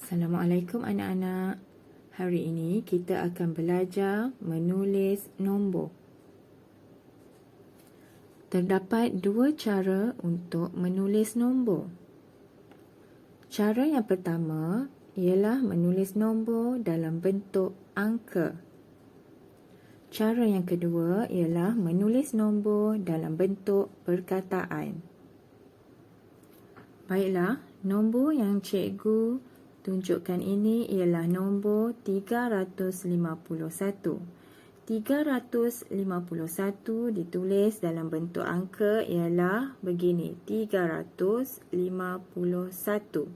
Assalamualaikum anak-anak. Hari ini kita akan belajar menulis nombor. Terdapat dua cara untuk menulis nombor. Cara yang pertama ialah menulis nombor dalam bentuk angka. Cara yang kedua ialah menulis nombor dalam bentuk perkataan. Baiklah, nombor yang cikgu tunjukkan ini ialah nombor 351. 351 ditulis dalam bentuk angka ialah begini, 351.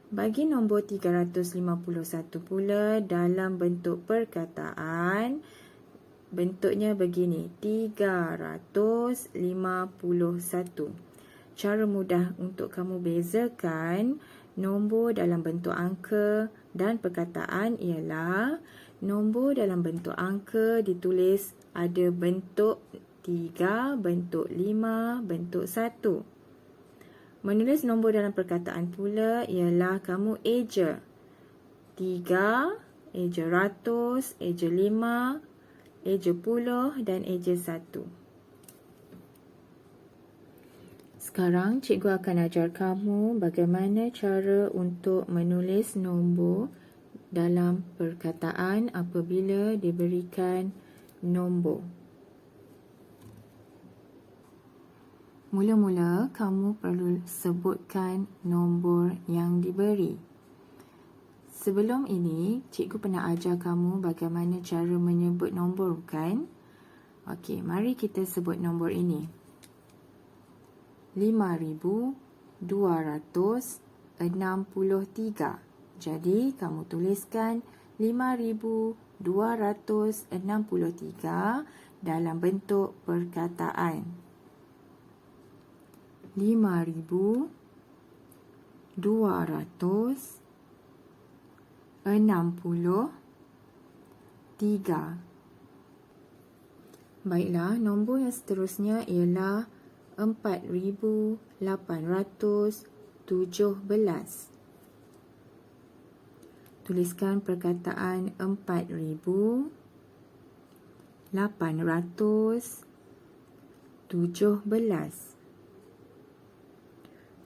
Bagi nombor 351 pula dalam bentuk perkataan, bentuknya begini, 351. Cara mudah untuk kamu bezakan nombor dalam bentuk angka dan perkataan ialah nombor dalam bentuk angka ditulis ada bentuk 3, bentuk 5, bentuk 1. Menulis nombor dalam perkataan pula ialah kamu eja 3, eja ratus, eja 5, eja puluh dan eja 1. Sekarang cikgu akan ajar kamu bagaimana cara untuk menulis nombor dalam perkataan apabila diberikan nombor. Mula-mula kamu perlu sebutkan nombor yang diberi. Sebelum ini, cikgu pernah ajar kamu bagaimana cara menyebut nombor, bukan? Okey, mari kita sebut nombor ini. 5,263. Jadi, kamu tuliskan 5,263 dalam bentuk perkataan. 5,263. Baiklah, nombor yang seterusnya ialah 4,817. Tuliskan perkataan 4,817.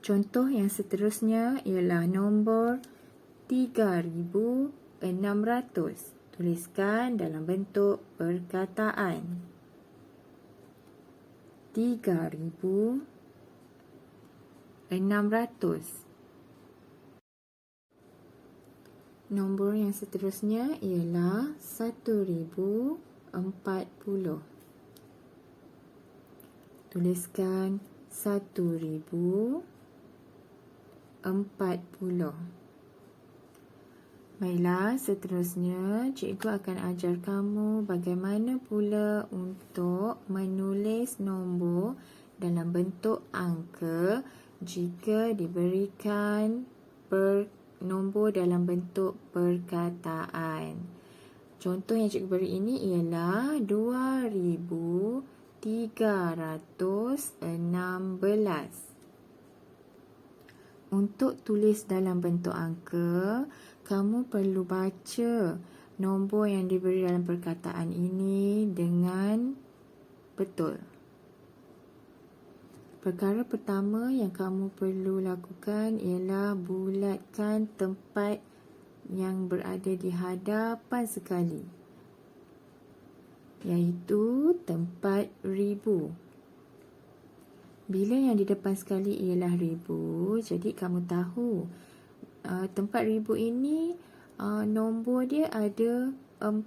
Contoh yang seterusnya ialah nombor 3,600. Tuliskan dalam bentuk perkataan. 3,600. Nombor yang seterusnya ialah 1,040. Tuliskan 1,040. Baiklah, seterusnya cikgu akan ajar kamu bagaimana pula untuk menulis nombor dalam bentuk angka jika diberikan nombor dalam bentuk perkataan. Contoh yang cikgu beri ini ialah 2,316. Untuk tulis dalam bentuk angka, kamu perlu baca nombor yang diberi dalam perkataan ini dengan betul. Perkara pertama yang kamu perlu lakukan ialah bulatkan tempat yang berada di hadapan sekali, iaitu tempat ribu. Bila yang di depan sekali ialah ribu, jadi kamu tahu tempat ribu ini nombor dia ada 4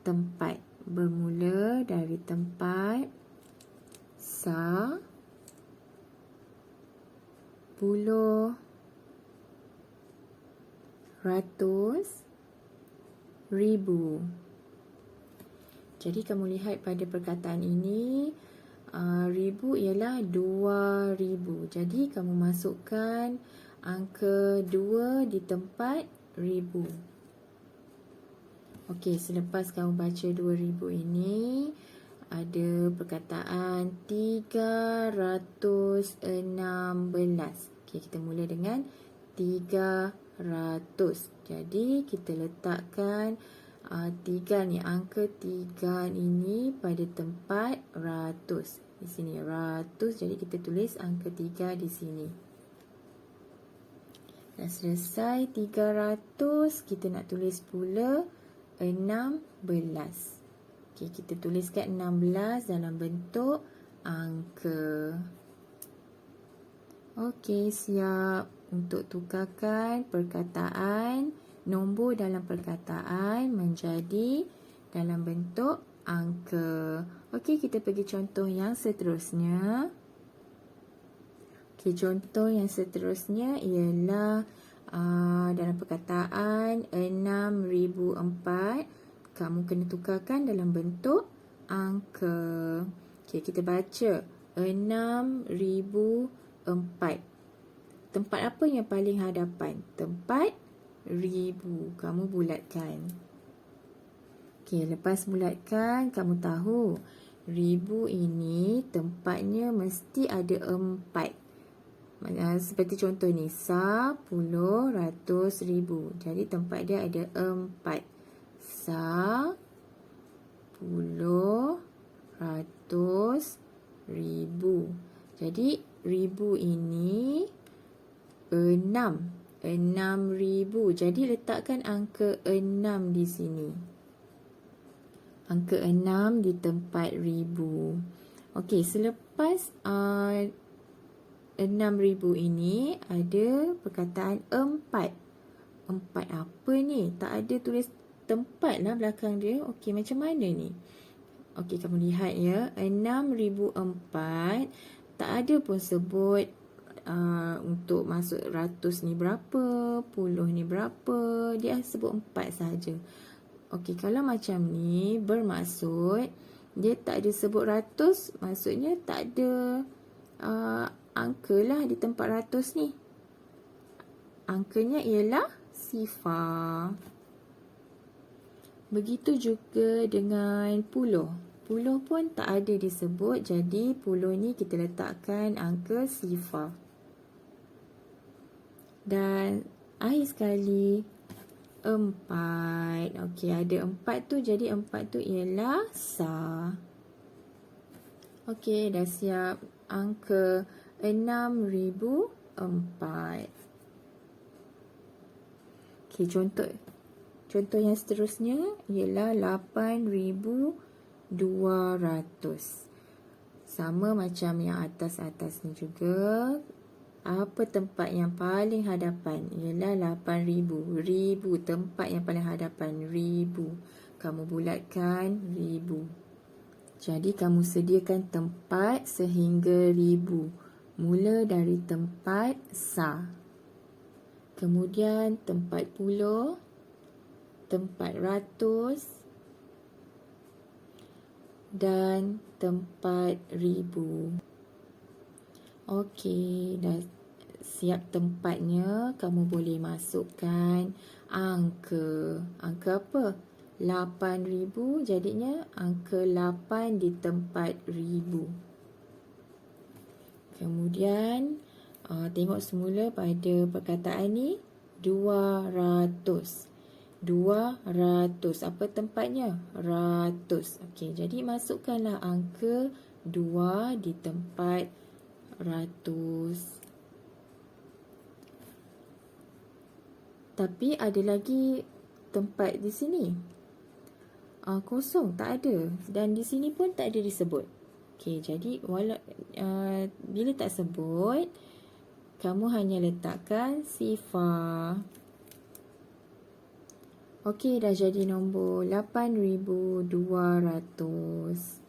tempat. Bermula dari tempat puluh, ratus, ribu. Jadi kamu lihat pada perkataan ini, ribu ialah 2,000. Jadi kamu masukkan angka 2 di tempat ribu. Okey, selepas kamu baca 2,000 ini, ada perkataan 316. Okey, kita mula dengan 3 Jadi kita letakkan 3 ni, angka 3 ini pada tempat ratus. Di sini ratus, jadi kita tulis angka 3 di sini. Dah selesai 300, kita nak tulis pula 16. Okey, kita tuliskan 16 dalam bentuk angka. Okey, siap untuk tukarkan perkataan, nombor dalam perkataan menjadi dalam bentuk angka. Okey, kita pergi contoh yang seterusnya. Okey, contoh yang seterusnya ialah dalam perkataan 6004. Kamu kena tukarkan dalam bentuk angka. Okey, kita baca 6004. Tempat apa yang paling hadapan? Tempat ribu. Kamu bulatkan. Okey, lepas bulatkan, kamu tahu ribu ini tempatnya mesti ada 4. Seperti contoh ni, 10, ratus, ribu. Jadi tempat dia ada 4. 10, ratus, ribu. Jadi ribu ini 6. 6,000. Jadi letakkan angka 6 di sini. Angka 6 di tempat ribu. Okey, selepas 6,000 ini ada perkataan 4. 4 apa ni? Tak ada tulis tempat lah belakang dia. Okey, macam mana ni? Okey, kamu lihat ya. 6004. Tak ada pun sebut untuk masuk ratus ni berapa, puluh ni berapa. Dia sebut 4 sahaja. Okey, kalau macam ni bermaksud dia tak ada sebut ratus, maksudnya tak ada angka lah di tempat ratus ni. Angkanya ialah sifar. Begitu juga dengan puluh. Puluh pun tak ada disebut, jadi puluh ni kita letakkan angka sifar. Dan akhir sekali 4. Okey, ada 4 tu, jadi 4 tu ialah sah. Okey, dah siap. Angka 6004. Okey, contoh yang seterusnya ialah 8,200. Sama macam yang atas-atas ni juga. Apa tempat yang paling hadapan? Ialah 8,000. Ribu, tempat yang paling hadapan. Ribu. Kamu bulatkan ribu. Jadi kamu sediakan tempat sehingga ribu. Mula dari tempat sah. Kemudian tempat puluh, tempat ratus dan tempat ribu. Okey, dah siap tempatnya. Kamu boleh masukkan angka. Angka apa? 8,000, jadinya angka 8 di tempat ribu. Kemudian tengok semula pada perkataan ni 200. 200. Apa tempatnya? Ratus. Okey, jadi masukkanlah angka 2 di tempat ratus. Tapi ada lagi tempat di sini. Kosong, tak ada. Dan di sini pun tak ada disebut. Okey, jadi bila tak sebut, kamu hanya letakkan sifar. Okey, dah jadi nombor 8,200.